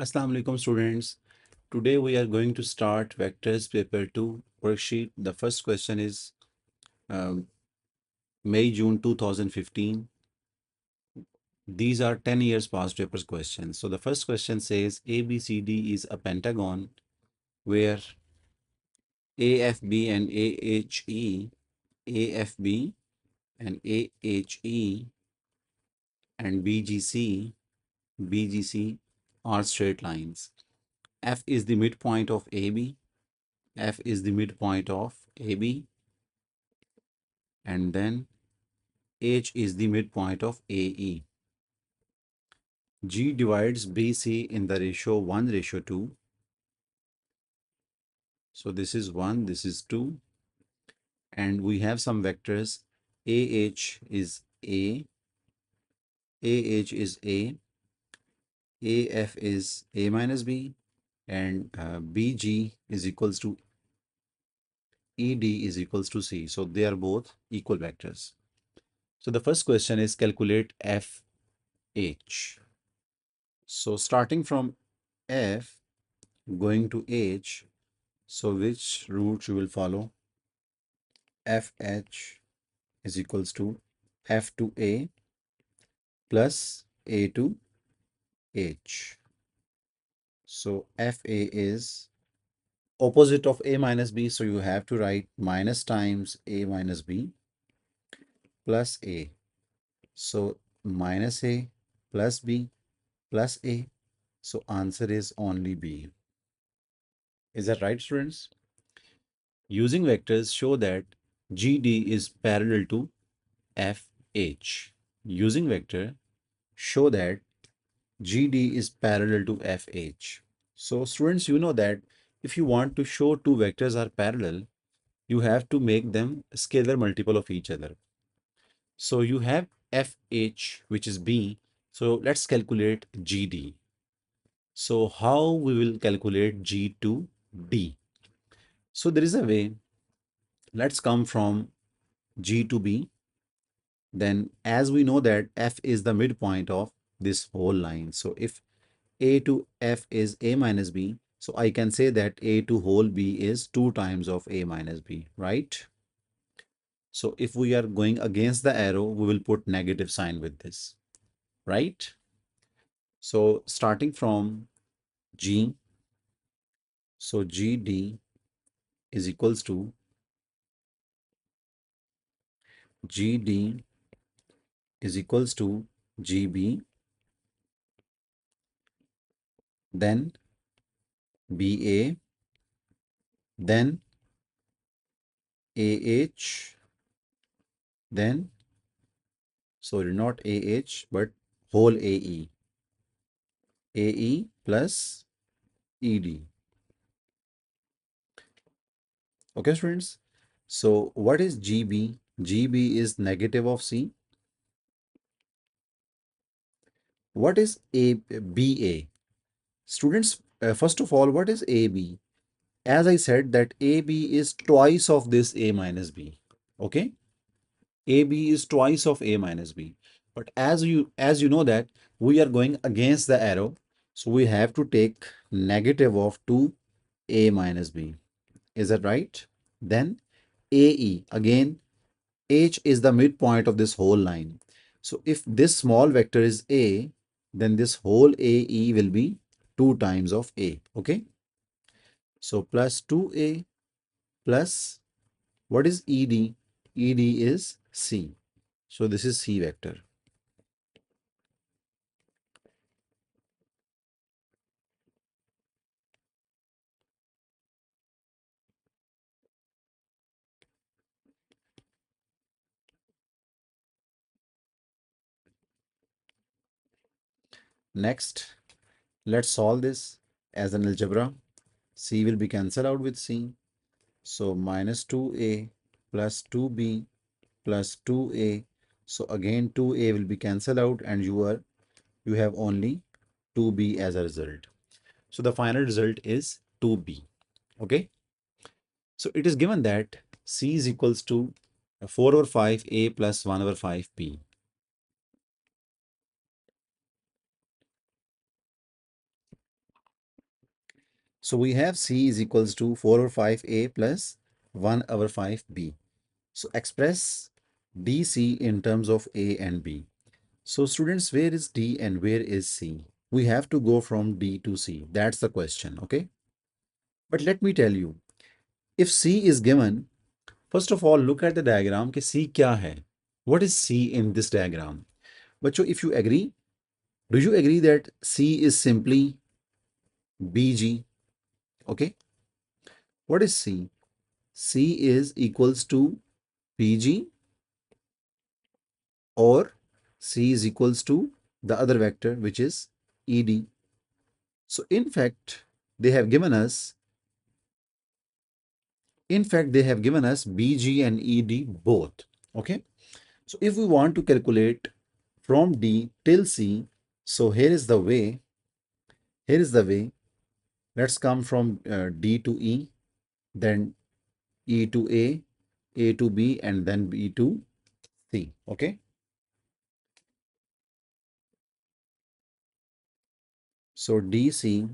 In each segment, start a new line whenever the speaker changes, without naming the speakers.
Assalamu alaikum students. Today we are going to start vectors paper 2 worksheet. The first question is um, May-June 2015. These are 10 years past papers questions. So the first question says ABCD is a pentagon where AFB and AHE, AFB and AHE and BGC are straight lines. F is the midpoint of AB. F is the midpoint of AB, and then H is the midpoint of AE. G divides BC in the ratio 1:2. So this is 1, this is 2. And we have some vectors. AH is A, AH is A, AF is A minus B, and BG is equals to ED is equals to C. So they are both equal vectors. So the first question is calculate FH. So starting from F going to H, so which route you will follow? FH is equals to F to A plus A to H. So FA is opposite of A minus B, so you have to write minus times A minus B plus A. So minus A plus B plus A. So answer is only B. Is that right, students? Using vectors, show that GD is parallel to FH. Using vector, show that GD is parallel to FH. So students, you know that if you want to show two vectors are parallel, you have to make them scalar multiple of each other. So you have FH, which is B. So let's calculate GD. So how we will calculate G to D? So there is a way. Let's come from G to B. Then as we know that F is the midpoint of this whole line. So if A to F is A minus B, so I can say that A to whole B is 2 times of A minus B, right? So if we are going against the arrow, we will put negative sign with this, right? So starting from G, so GD is equals to GD is equals to GB, then BA, then AH, then sorry, not AH, but whole AE, AE plus ED. Okay, students. So what is GB? GB is negative of C. What is BA? Students, first of all, what is AB? As I said that AB is twice of this A minus B. Okay. AB is twice of A minus B. But as you know that we are going against the arrow, so we have to take negative of 2A minus B. Is that right? Then AE, again, H is the midpoint of this whole line. So if this small vector is A, then this whole AE will be 2 times of A. Okay. So plus 2A plus what is ED? ED is C. So this is C vector. Next, let's solve this as an algebra. C will be cancelled out with C. So minus 2A plus 2B plus 2A. So again 2A will be cancelled out and you have only 2B as a result. So the final result is 2B. Okay. So it is given that C is equals to 4 over 5A plus 1 over 5B. So we have C is equals to 4 over 5A plus 1 over 5B. So express DC in terms of A and B. So students, where is D and where is C? We have to go from D to C. That's the question, okay? But let me tell you, if C is given, first of all, look at the diagram कि C क्या है? What is C in this diagram? बच्चों, if you agree, do you agree that C is simply BG? Okay? What is C? C is equals to BG, or C is equals to the other vector, which is ED. So in fact, they have given us BG and ED both. Okay. So if we want to calculate from D till C, so here is the way. Let's come from D to E, then E to A to B, and then B to C. Okay. So DC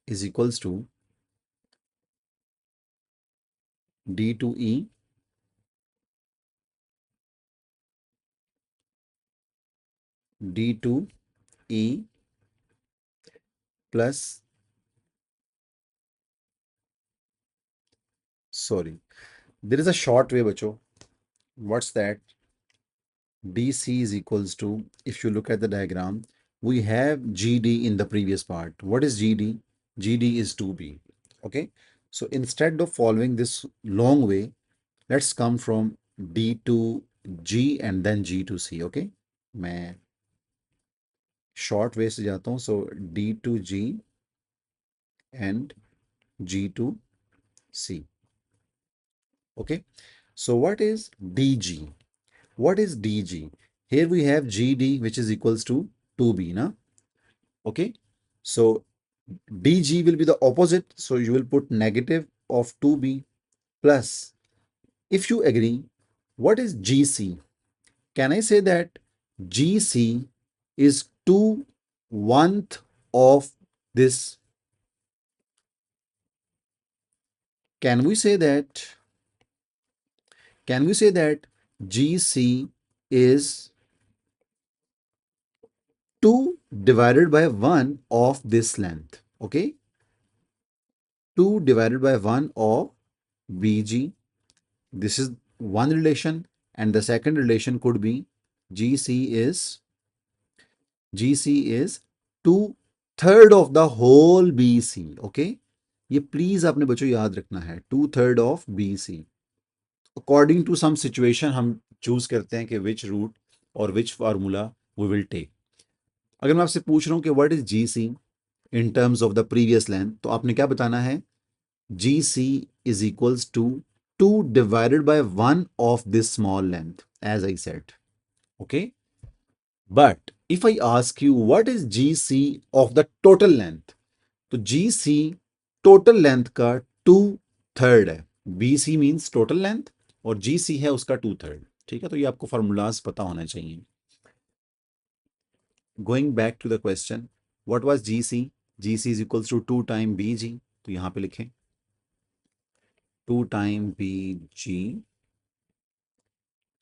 is equals to D to E D to E plus, sorry, there is a short way, bacho. What's that? DC is equals to, if you look at the diagram, we have GD in the previous part. What is GD? GD is 2B. Okay. So instead of following this long way, let's come from D to G and then G to C. Okay. मैं short way से जाता हूँ. So D to G and G to C. Okay. So what is DG? What is DG? Here we have GD, which is equals to 2B, na? Okay. So DG will be the opposite. So you will put negative of 2B plus. If you agree, what is GC? Can I say that GC is 2/1 of this? Can we say that? Can we say that GC is 2 divided by 1 of this length? Okay. 2 divided by 1 of BG. This is one relation, and the second relation could be GC is 2/3 of the whole BC. Okay, ये please आपने बच्चों याद रखना है, 2/3 of BC. According to some situation हम choose करते हैं कि विच रूट और which formula we will take. अगर मैं आपसे पूछ रहा हूँ कि what is GC in terms of the previous length, तो आपने क्या बताना है? GC is equals to 2 divided by 1 of this small length, as I said. Okay. But if I ask you what is GC of the total length, तो GC total length का 2/3 है. BC means total length और GC है उसका 2/3. ठीक है, तो ये आपको फॉर्मूलाज पता होना चाहिए. Going back to the question, what was GC? GC is equals to 2 times BG. तो यहां पे लिखें 2 times BG.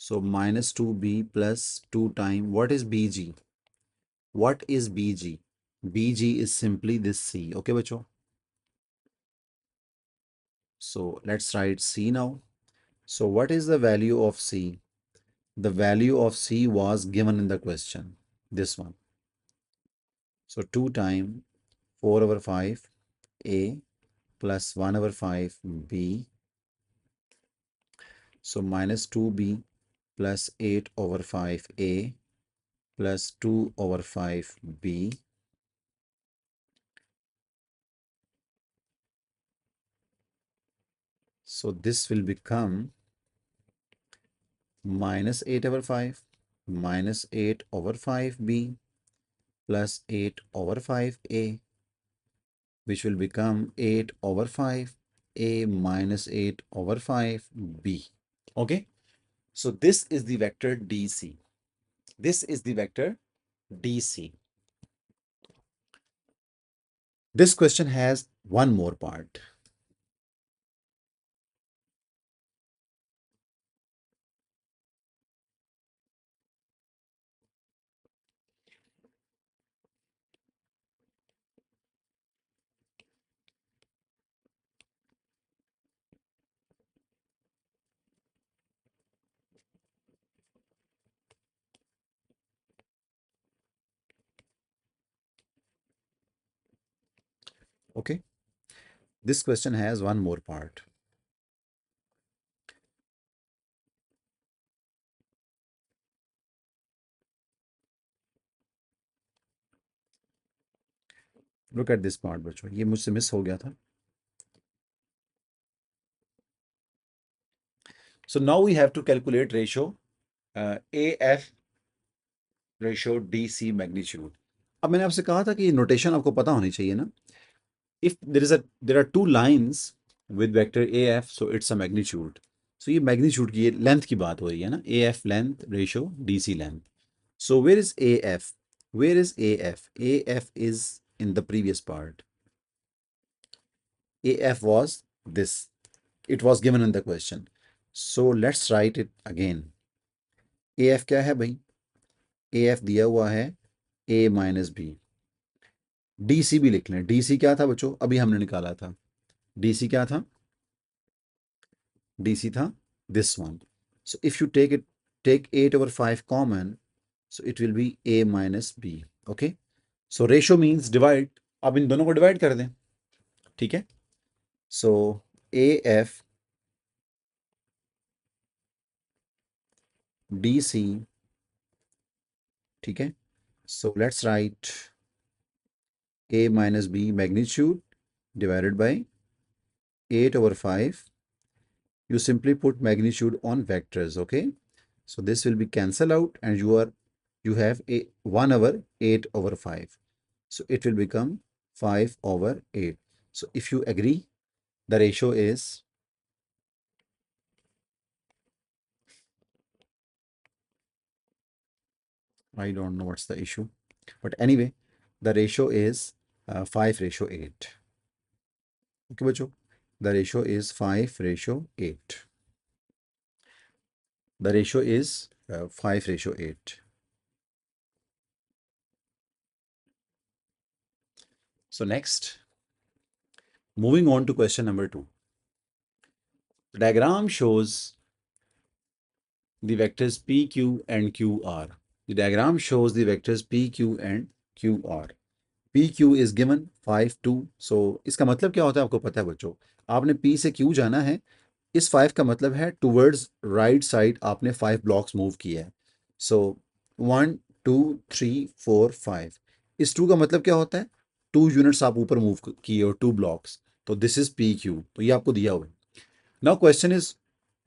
So minus 2B plus 2 times, what is BG? What is BG? BG is simply this C. Okay, bacho? So let's write C now. So what is the value of C? The value of C was given in the question, this one. So 2 times 4 over 5 A plus 1 over 5 B. So minus 2B plus 8 over 5 A plus 2 over 5 B. So this will become minus 8 over 5 minus 8 over 5B plus 8 over 5A, which will become 8 over 5A minus 8 over 5B. Okay. So this is the vector DC. This is the vector DC. This question has one more part. Okay, this question has one more part. Look at this part बच्चों, ये मुझसे miss हो गया था. So now we have to calculate ratio AF ratio DC magnitude. अब मैंने आपसे कहा था कि नोटेशन आपको पता होनी चाहिए ना. If there are two lines with vector AF, so it's a magnitude. So ये magnitude की, ये length की बात हो रही है ना. AF length ratio DC length. So where is AF? Where is AF? AF is in the previous part. AF was this. It was given in the question. So let's write it again. AF क्या है भाई? AF दिया हुआ है A minus B. DC भी लिख लें. DC क्या था बच्चों? अभी हमने निकाला था. DC क्या था? DC था this one. So if you take 8 over 5 common, so it will be A minus B. Okay. So ratio means divide. अब इन दोनों को डिवाइड कर दें. ठीक है. So AF DC. ठीक है. So let's write A minus B magnitude divided by 8 over 5. You simply put magnitude on vectors. Okay. So this will be cancel out and you have a 1 over 8 over 5. So it will become 5 over 8. So if you agree, the ratio is, I don't know what's the issue, but anyway, the ratio is 5 ratio 8. Okay, बच्चों, the ratio is 5 ratio 8. The ratio is 5 ratio 8. So next, moving on to question number 2. The diagram shows the vectors P, Q and QR. The diagram shows the vectors P, Q and QR. P Q is given 5 2. सो इसका मतलब क्या होता है आपको पता है बच्चों. आपने पी से क्यू जाना है. इस 5 का मतलब है टूवर्ड्स राइट साइड आपने 5 ब्लॉक्स मूव किया है. सो 1 2 3 4 5. इस 2 का मतलब क्या होता है? 2 यूनिट्स आप ऊपर मूव किए और 2 ब्लॉक्स. तो दिस इज पी क्यू. तो ये आपको दिया हुआ है. Now question is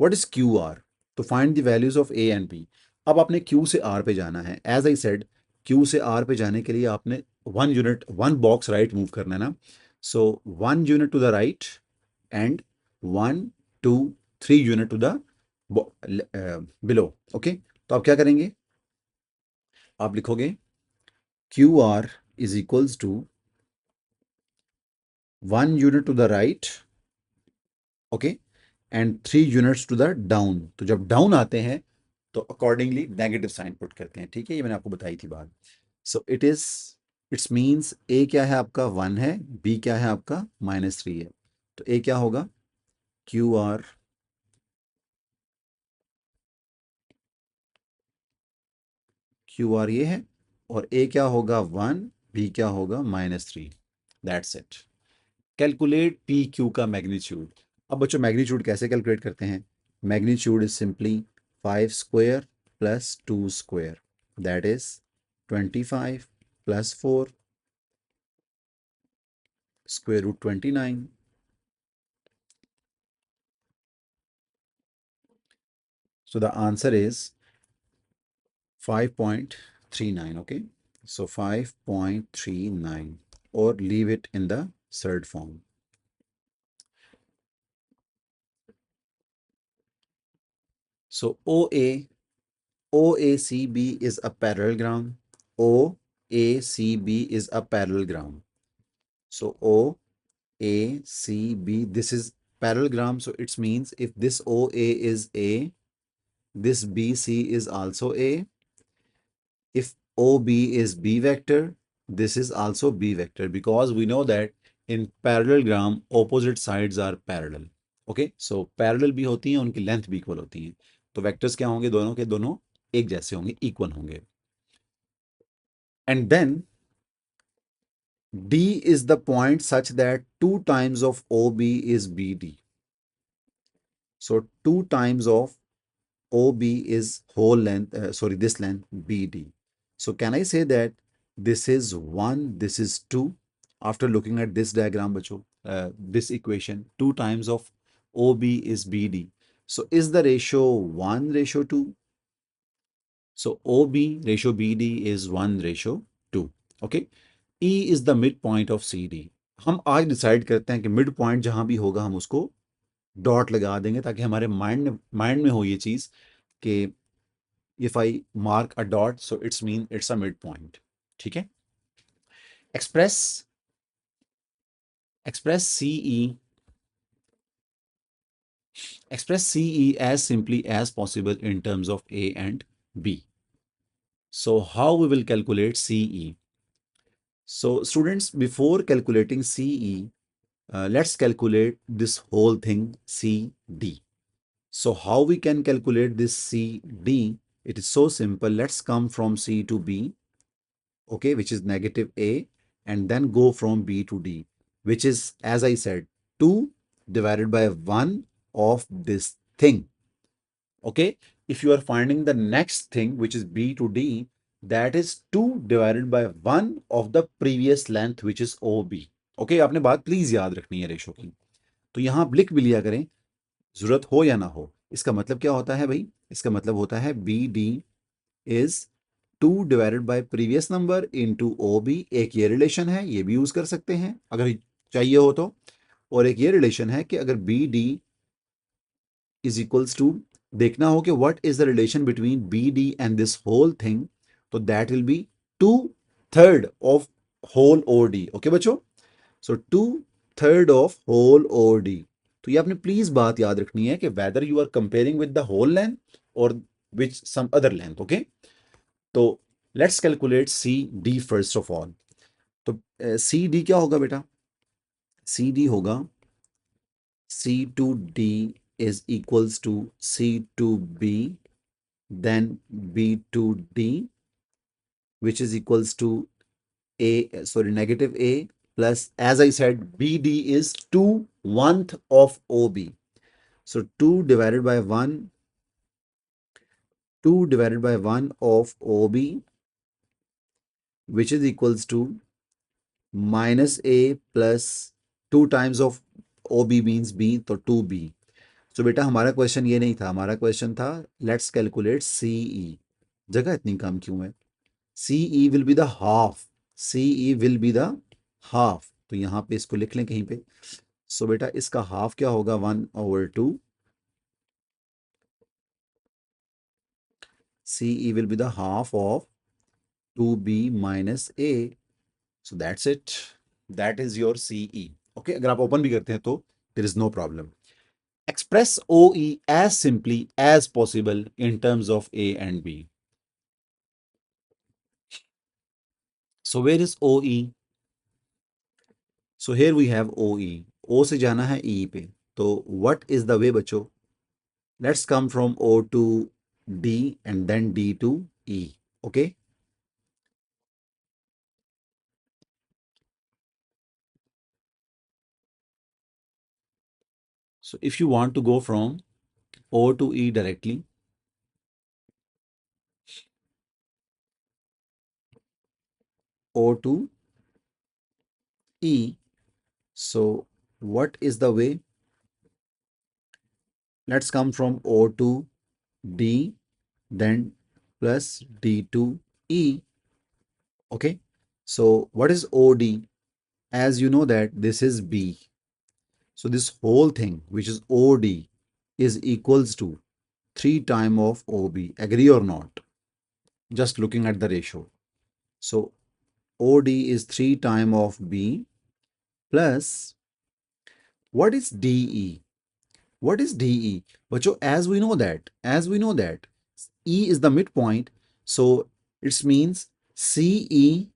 what is Q R. तो find the values of A and B. अब आपने क्यू से आर पे जाना है. एज आई सेड, क्यू से आर पे जाने के लिए आपने 1 बॉक्स राइट मूव करना है ना. So 1 unit to the right and 1 2 3 unit to the below. Okay. तो आप क्या करेंगे? आप लिखोगे Q R is equals to 1 unit to the right, okay, and 3 units to the down. तो जब डाउन आते हैं तो अकॉर्डिंगली नेगेटिव साइन पुट करते हैं. ठीक है, ये मैंने आपको बताई थी बात. सो इट्स मीन्स ए क्या है आपका 1 है, बी क्या है आपका -3 है. तो ए क्या होगा? क्यू आर ये है. और ए क्या होगा 1, बी क्या होगा -3. That's it. Calculate P Q का मैग्नीट्यूड. अब बच्चों मैग्नीट्यूड कैसे कैलकुलेट करते हैं? Magnitude is simply 5 square plus 2 square, that is 25 plus 4 square root 29. So the answer is 5.39. Okay, so 5.39, or leave it in the third form. So OACB is a parallelogram. OACB is a parallelogram. So O, A, C, B, this is parallelogram. So it means if this OA is A, this BC is also A. If OB is B vector, this is also B vector, because we know that in parallelogram opposite sides are parallel. Okay, so parallel भी होती हैं, उनकी length भी equal होती है, तो vectors क्या होंगे, दोनों के दोनों एक जैसे होंगे, इक्वल होंगे. And then D is the point such that 2 times of OB is BD. So 2 times of OB is whole length, this length BD. So can I say that this is 1, this is 2? After looking at this diagram, bacho, this equation, 2 times of OB is BD. So is the ratio 1:2? So OB ratio BD is 1:2. Okay. E is the midpoint of CD. हम आज decide करते हैं कि mid point जहां भी होगा हम उसको डॉट लगा देंगे, ताकि हमारे माइंड में हो ये चीज कि if I mark a dot, so it's mean it's a midpoint. ठीक है. Express CE as simply as possible in terms of A and B. So how we will calculate CE? So students, before calculating CE, let's calculate this whole thing CD. So how we can calculate this CD? It is so simple. Let's come from C to B, okay, which is negative A, and then go from B to D, which is, as I said, 2 divided by 1 of this thing. Okay, if you are finding the next thing, which is B to D, that is 2 divided by 1 of the previous length, which is OB. Okay, आपने बात please याद रखनी है ratio की. तो यहां आप लिख भी लिया करें, जरूरत हो या ना हो. इसका मतलब क्या होता है भाई? इसका मतलब होता है B D is 2 divided by previous number into O B. एक ये रिलेशन है, ये भी यूज कर सकते हैं अगर चाहिए हो तो. और एक ये रिलेशन है कि अगर B D is equals to, देखना हो कि what is the relation between B D and this whole thing, तो that will be 2/3 of whole O D. Okay बच्चों, so 2/3 of whole O D. तो ये आपने प्लीज बात याद रखनी है कि whether you are comparing with the whole length और which some other length. Okay, तो let's calculate C D first of all. तो सी डी क्या होगा बेटा? सी डी होगा C to D is equals to C to B then b to d, which is equals to negative a plus, as I said, bd is 2/1 of ob. So 2 divided by 1 of ob, which is equals to minus a plus 2 times of ob means b, तो 2b. तो बेटा हमारा question ये नहीं था, हमारा question था let's calculate CE. जगह इतनी कम क्यों है? CE will be the half. CE will be the half. तो यहाँ पे इसको लिख लें कहीं पे. सो बेटा इसका हाफ क्या होगा? 1/2. CE will be the half of 2b minus a. So that's it. That is your CE. Okay, अगर आप ओपन भी करते हैं तो there is no problem. Express OE as simply as possible in terms of A and B. So where is OE? So here we have OE. O से जाना है E पे. तो what is the way बच्चों? Let's come from O to D and then D to E. Okay. So if you want to go from O to E directly, O to E. So what is the way? Let's come from O to D, then plus D to E. Okay. So what is OD? As you know that this is B. So this whole thing, which is OD, is equals to 3 times of OB. Agree or not? Just looking at the ratio. So OD is 3 times of B. plus what is DE? What is DE? Bacho, as we know that E is the midpoint, so it means CE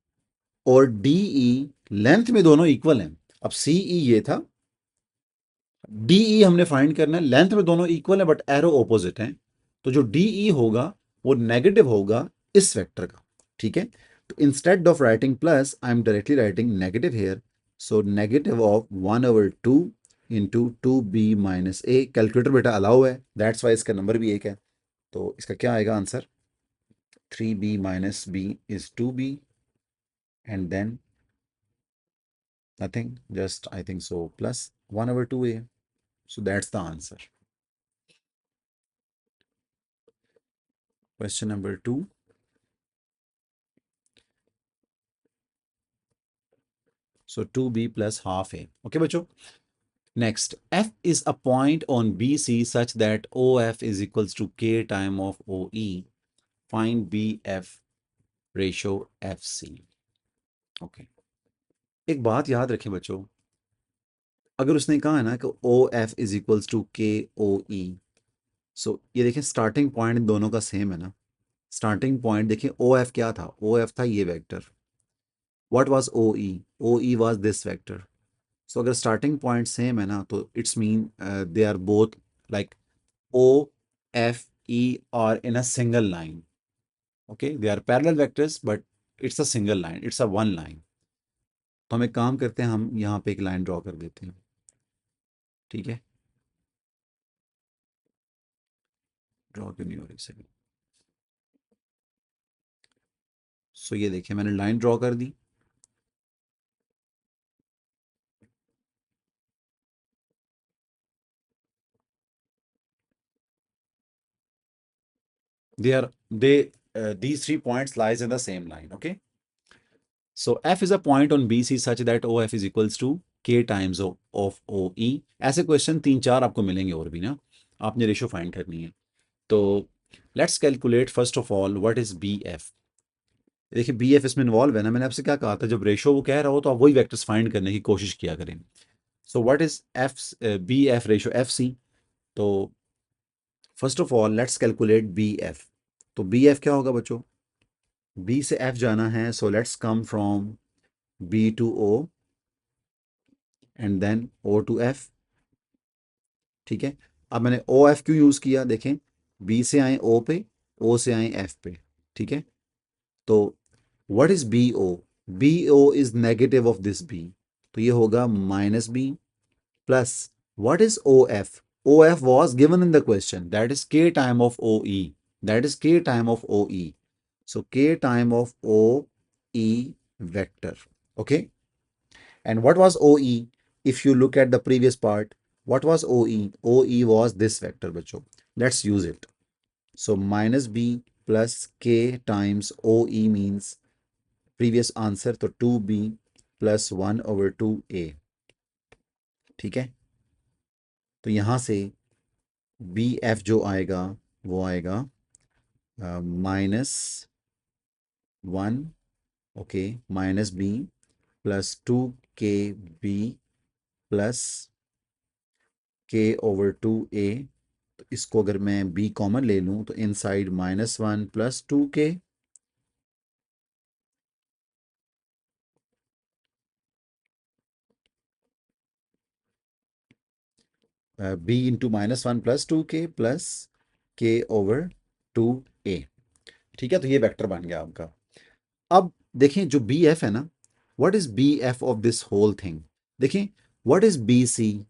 और DE length में दोनों equal हैं. अब CE ये था, DE हमने find करना है, लेंथ में दोनों इक्वल है बट एरो ऑपोजिट हैं, तो जो DE होगा वो नेगेटिव होगा इस वेक्टर का. ठीक है, तो instead of writing plus I am directly writing negative here. So negative of 1/2 into 2b minus A. Calculator बेटा अलाउ है, दैट्स वाई इसका नंबर भी एक है. तो इसका क्या आएगा answer? 3b minus b is 2b and then nothing, just I think so plus 1/2a. So that's the answer. Question number 2. So 2b plus half a. Okay, bacho. Next, f is a point on BC such that OF is equals to k time of OE. Find BF ratio FC. Okay. एक बात याद रखें बच्चों, अगर उसने कहा है ना कि OF is equals to KOE, सो ये देखें स्टार्टिंग पॉइंट इन दोनों का सेम है ना. स्टार्टिंग पॉइंट देखें, OF क्या था? OF था ये vector. What was OE? OE was this vector. So अगर starting point same है ना, तो it's mean they are both like O, F, E are in a single line. Okay, they are parallel vectors, but it's a single line. It's a one line. तो हम एक काम करते हैं, हम यहाँ पे एक लाइन ड्रॉ कर देते हैं. ठीक है, ड्रॉ क्यों नहीं हो रही सही? सो ये देखिए मैंने लाइन ड्रॉ कर दी. These 3 points lies in the same line. Okay. So F is a point on BC such that OF is equals to K times of OE. ऐसे क्वेश्चन 3-4 आपको मिलेंगे और भी ना, आपने रेशो फाइंड करनी है. तो let's calculate first of all what is BF. देखिए BF इसमें इन्वॉल्व है ना, मैंने आपसे क्या कहा था, जब रेशो वो कह रहा हो तो आप वही वेक्टर्स फाइंड करने की कोशिश किया करें. So what is BF ratio FC. तो first of all let's calculate BF. तो BF क्या होगा बच्चों? B से F जाना है, so let's come from B to O and then O to F. ठीक है, अब मैंने ओ एफ क्यों यूज किया? देखें, बी से आए ओ पे, ओ से आए एफ पे. ठीक है, तो what is B O? B O is negative of this B, तो ये होगा minus B plus what is O F? O F was given in the question, that is K time of O E. That is K time of O E. So K time of O E vector. Okay, and what was OE? If you look at the previous part, what was OE? OE was this vector, bacho. Let's use it. So minus b plus k times OE means previous answer, तो 2b plus 1/2a. ठीक है, तो यहां से B F जो आएगा वो आएगा -1, okay, minus B plus 2kb plus k/2a. तो इसको अगर मैं b कॉमन ले लूं तो inside -1 plus 2k. b into -1 plus 2k plus k/2a. ठीक है, तो ये वेक्टर बन गया आपका. अब देखें जो बी एफ है ना, what is B F of this whole thing? देखें, what is B C?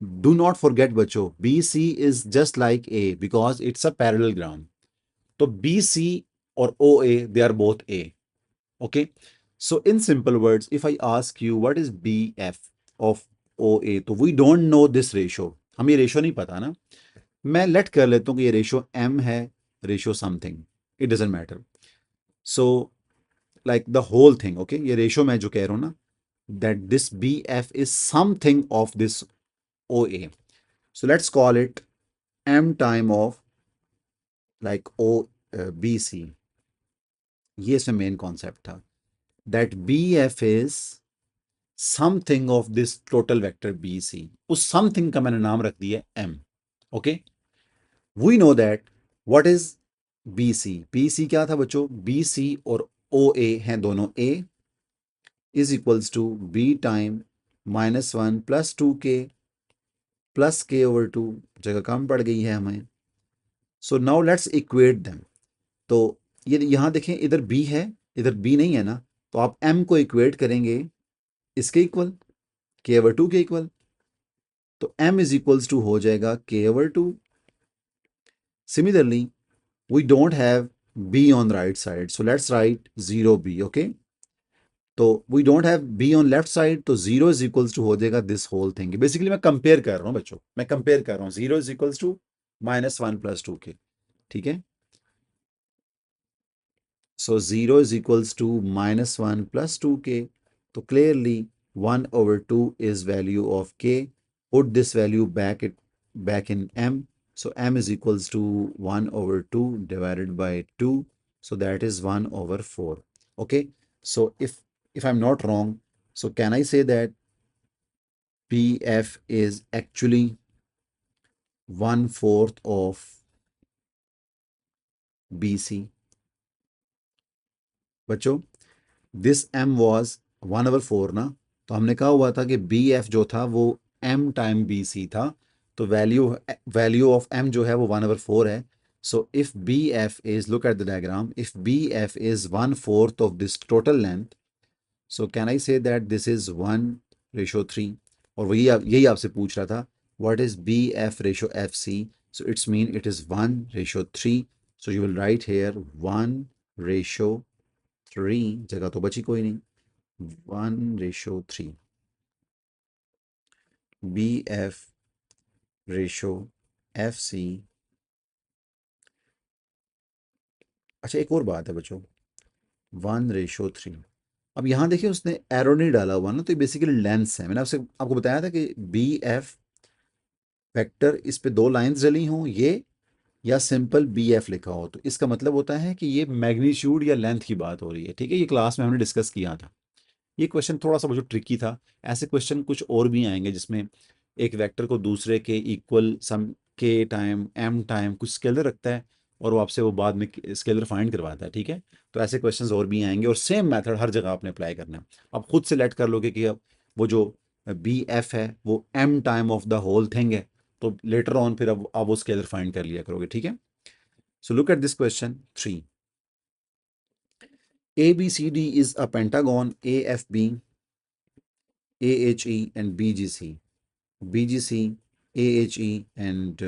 Do not forget बच्चों, B C is just like A because it's a parallelogram. तो बी सी और O A they are both A. Okay, so in simple words, if I ask you what is BF of OA, तो we don't know this ratio. हमें ये ratio नहीं पता ना. मैं late कर लेता हूँ कि ये रेशो M है, ratio something, it doesn't matter. So like the whole thing, okay, ये रेशो मैं जो कह रहा हूँ ना, that this BF is something of this OA. So let's call it M time of like BC. ये इसमें मेन कॉन्सेप्ट था, that BF is something of this total vector B C, उस समथिंग का मैंने नाम रख दिया M. Okay, we know that what is B C. B C क्या था बच्चों? बी सी और ओ ए हैं दोनों A, is equals to B time -1 + 2k plus K over 2, जगह कम पड़ गई है हमें। So now let's equate them. तो ये यहाँ देखें, इधर b है, इधर b नहीं है ना, तो आप m को इक्वेट करेंगे इसके इक्वल, k ओवर 2 के इक्वल। तो m इज इक्वल्स टू हो जाएगा k over 2। Similarly we don't have b on the right side, so let's write 0b। okay, तो we don't have b on left side, तो 0 is equals to हो जाएगा this whole thing। Basically मैं compare कर रहा हूँ बच्चों, मैं कंपेयर कर रहा हूँ। 0 is equals to -1 + 2k, ठीक है। So 0 is equals to -1 + 2k. So clearly 1 over 2 is value of k. Put this value back in m. So m is equals to 1 over 2 divided by 2. So that is 1 over 4. Okay. So if I'm not wrong, so can I say that PF is actually 1/4 of BC? बच्चों, this m was 1/4 ना, तो हमने कहा हुआ था कि B F जो था वो m टाइम बी सी था, तो वैल्यू ऑफ m जो है वो 1/4 है। So if B F is, look at the diagram, if B F is 1/4 of this total length, so can I say that this is 1/3। और वही यही आपसे पूछ रहा था, what is B F ratio F C? So it's mean it is 1/3। So you will write here 1/3, जगह तो बची कोई नहीं, 1/3 B F ratio F C. अच्छा, एक और बात है बच्चों, 1/3। अब यहाँ देखिए उसने एरो नहीं डाला हुआ ना, तो ये बेसिकली लेंस है। मैंने आपको बताया था कि बी एफ वेक्टर, इस पे दो लाइंस डली हों ये, या सिंपल बी एफ लिखा हो, तो इसका मतलब होता है कि ये मैग्नीट्यूड या लेंथ की बात हो रही है। ठीक है, ये क्लास में हमने डिस्कस किया था। ये क्वेश्चन थोड़ा सा मुझे ट्रिकी था। ऐसे क्वेश्चन कुछ और भी आएंगे जिसमें एक वेक्टर को दूसरे के इक्वल सम के टाइम एम टाइम कुछ स्केलर रखता है, और वो आपसे वो बाद में स्केलर फाइंड करवाता है। ठीक है, तो ऐसे क्वेश्चंस और भी आएंगे, और सेम मेथड हर जगह आपने अप्लाई करना है। आप खुद सेलेक्ट कर लोगे कि अब वो जो बी एफ है वो M time of the whole thing है, तो लेटर ऑन फिर अब आप वो स्केलर फाइंड कर लिया करोगे। ठीक है, so look at this question 3। ABCD is a pentagon, AFB, AHE, and BGC. BGC, AHE, and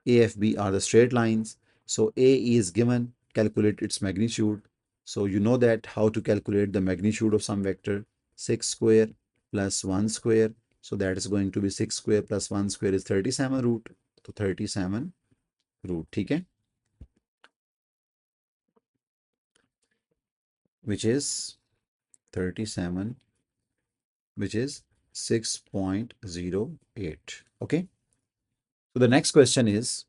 AFB are the straight lines. So A is given, calculate its magnitude. So you know that how to calculate the magnitude of some vector, 6 square plus 1 square. So that is going to be 6 square plus 1 square is 37 root. So 37 root, ठीक है? Which is 37, which is 6.08. Okay. So the next question is,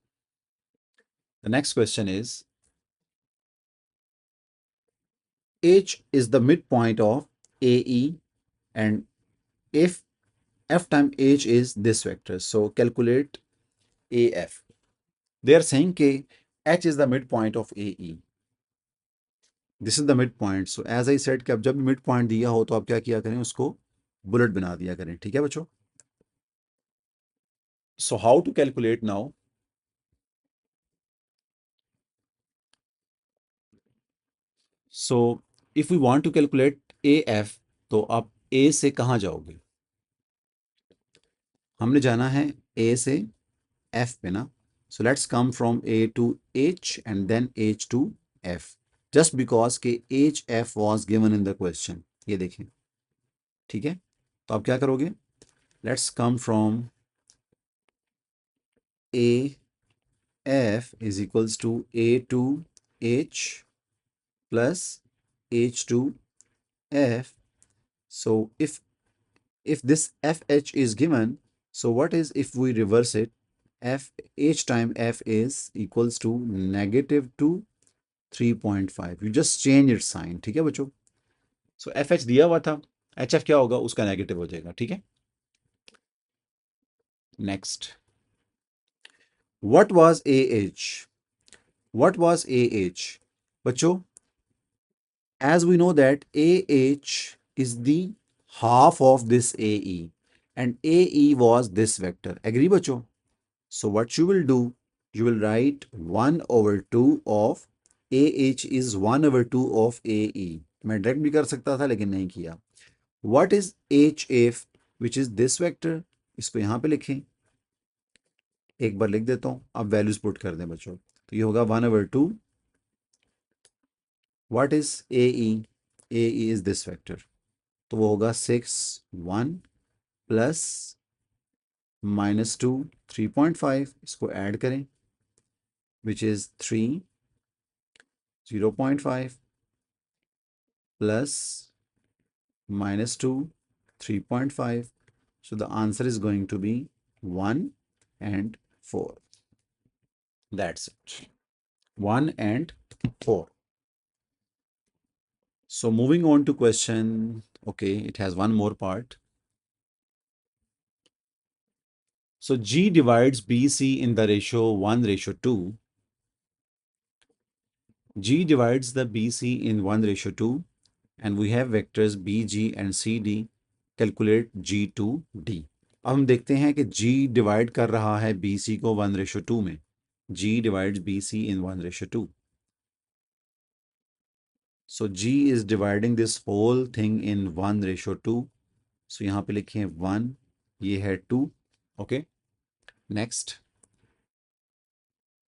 H is the midpoint of AE, and if F time H is this vector, so calculate AF. They are saying कि H is the midpoint of AE. This is the midpoint. So as I said कि अब जब midpoint दिया हो तो आप क्या किया करें, उसको बुलेट बना दिया करें। ठीक है बच्चों? So how to calculate now? So if we want to calculate AF, तो आप A से कहाँ जाओगे? हमने जाना है A से F पे ना। So let's come from A to H and then H to F, just because के HF was given in the question। ये देखें, ठीक है। तो आप क्या करोगे? Let's come from AF is equals to A to H plus H to F. So if this FH is given, so what is if we reverse it? F H time F is equals to -2 3.5। You just change its sign। ठीक है बच्चों? So FH दिया हुआ था, H F क्या होगा, उसका negative हो जाएगा, ठीक है। Next, what was A H, what was A H बच्चों, as we know that AH is the half of this AE and AE was this vector. Agree बच्चों? So what you will do, you will write 1 over 2 of AH is 1 over 2 of AE. मैं direct भी कर सकता था लेकिन नहीं किया. What is HF which is this vector? इसको यहाँ पे लिखें. एक बार लिख देता हूँ, अब वैल्यूज पुट कर दें बच्चों. तो ये होगा 1 over 2. What is AE? AE is this vector. तो वो होगा 6 1 प्लस -2 3.5, इसको ऐड करें which is 3 0.5 plus -2 3.5. So the answer is going to be 1 and 4. That's it. 1 and 4. So moving on to question, okay, it has one more part. So G divides BC in the ratio 1:2. G divides the BC in 1:2 and we have vectors BG and CD. Calculate G to D. अब हम देखते हैं कि G divide कर रहा है BC को 1:2 में. G divides BC in 1:2. So G is dividing this whole thing in 1:2. So यहाँ पे लिखें 1, ये है 2. Okay. Next.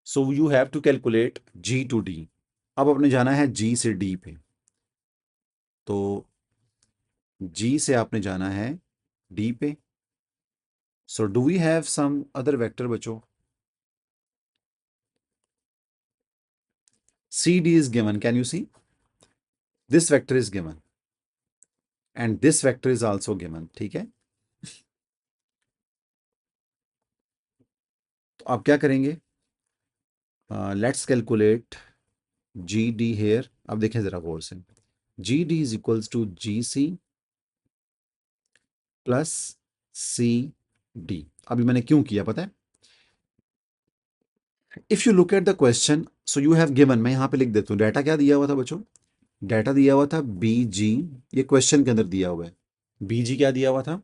So you have to calculate G to D. अब आपने जाना है G से D पे. तो G से आपने जाना है D पे. So do we have some other vector बच्चों? CD is given. Can you see? This vector is given. And this vector is also given. ठीक है? तो आप क्या करेंगे? Let's calculate GD here. अब देखें जरा गौर से. GD is equals to GC plus CD. अभी मैंने क्यों किया पता है? If you look at the question, so you have given, मैं यहाँ पे लिख देता हूँ. डाटा क्या दिया हुआ था बच्चों? डाटा दिया हुआ था BG. ये क्वेश्चन के अंदर दिया हुआ है. BG क्या दिया हुआ था?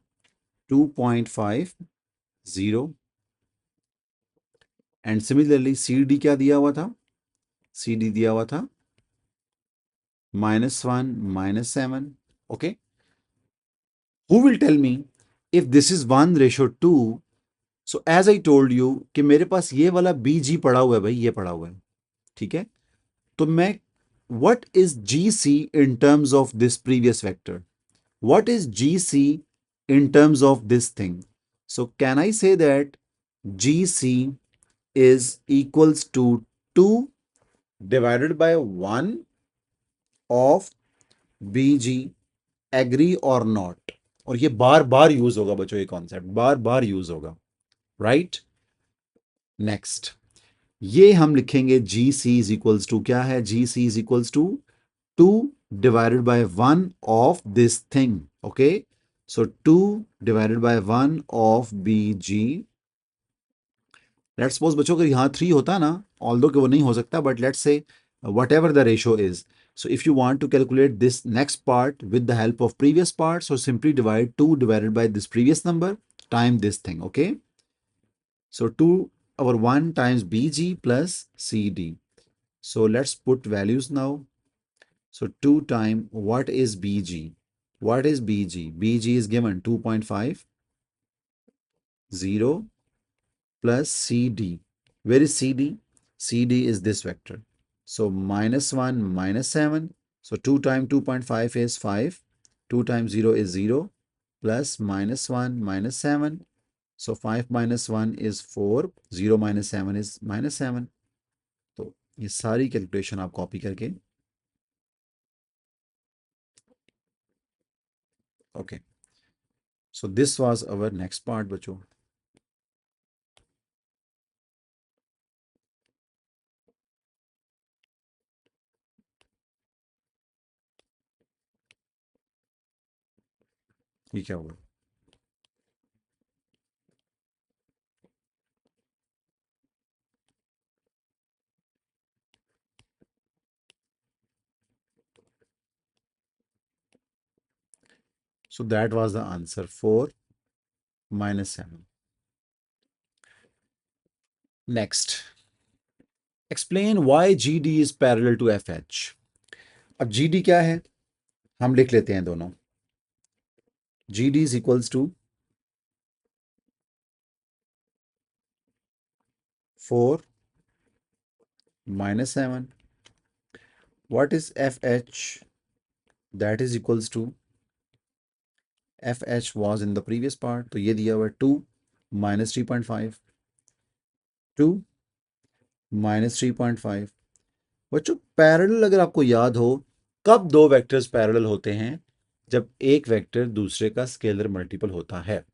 2.50. एंड सिमिलरली CD क्या दिया हुआ था? CD दिया हुआ था -1 -7. Okay. Who will tell me if this is 1:2? So as I told you कि मेरे पास ये वाला BG पड़ा हुआ है भाई, ये पड़ा हुआ है, ठीक है. तो मैं what is GC in terms of this previous vector? What is GC in terms of this thing? So can I say that GC is equals to 2 divided by 1 of BG? Agree or not. और ये बार बार use होगा बच्चों, ये concept बार बार use होगा. राइट. नेक्स्ट, ये हम लिखेंगे G C is equals to क्या है? G C is equals to 2 divided by 1 of this thing. Okay. So 2 divided by 1 of BG. Let's suppose बच्चों अगर यहाँ 3 होता है ना, ऑल्दो कि वो नहीं हो सकता, but let's say whatever the ratio is. So if you want to calculate this next part with the help of previous part, so simply divide 2 divided by this previous number time this thing. Okay. So 2 over 1 times BG plus CD. So let's put values now. So 2 times what is BG? What is BG? BG is given 2.5 0 plus CD. Where is CD? CD is this vector. So -1 -7. So 2 times 2.5 is 5. 2 times 0 is 0 plus -1 -7. So 5 minus 1 is 4. 0 minus 7 is -7. तो ये सारी calculation आप copy करके okay. So this was our next part बच्चों. ये क्या हुआ? So that was the answer, 4 minus 7. Next, explain why GD is parallel to FH. अब GD क्या है हम लिख लेते हैं दोनों. GD is equals to 4 minus 7. What is FH? That is equals to, FH was in the previous part, तो ये दिया हुआ 2 minus 3.5. 2 minus 3.5. बच्चों पैरेलल अगर आपको याद हो, कब दो वेक्टर्स पैरेलल होते हैं? जब एक वेक्टर दूसरे का स्केलर मल्टीपल होता है.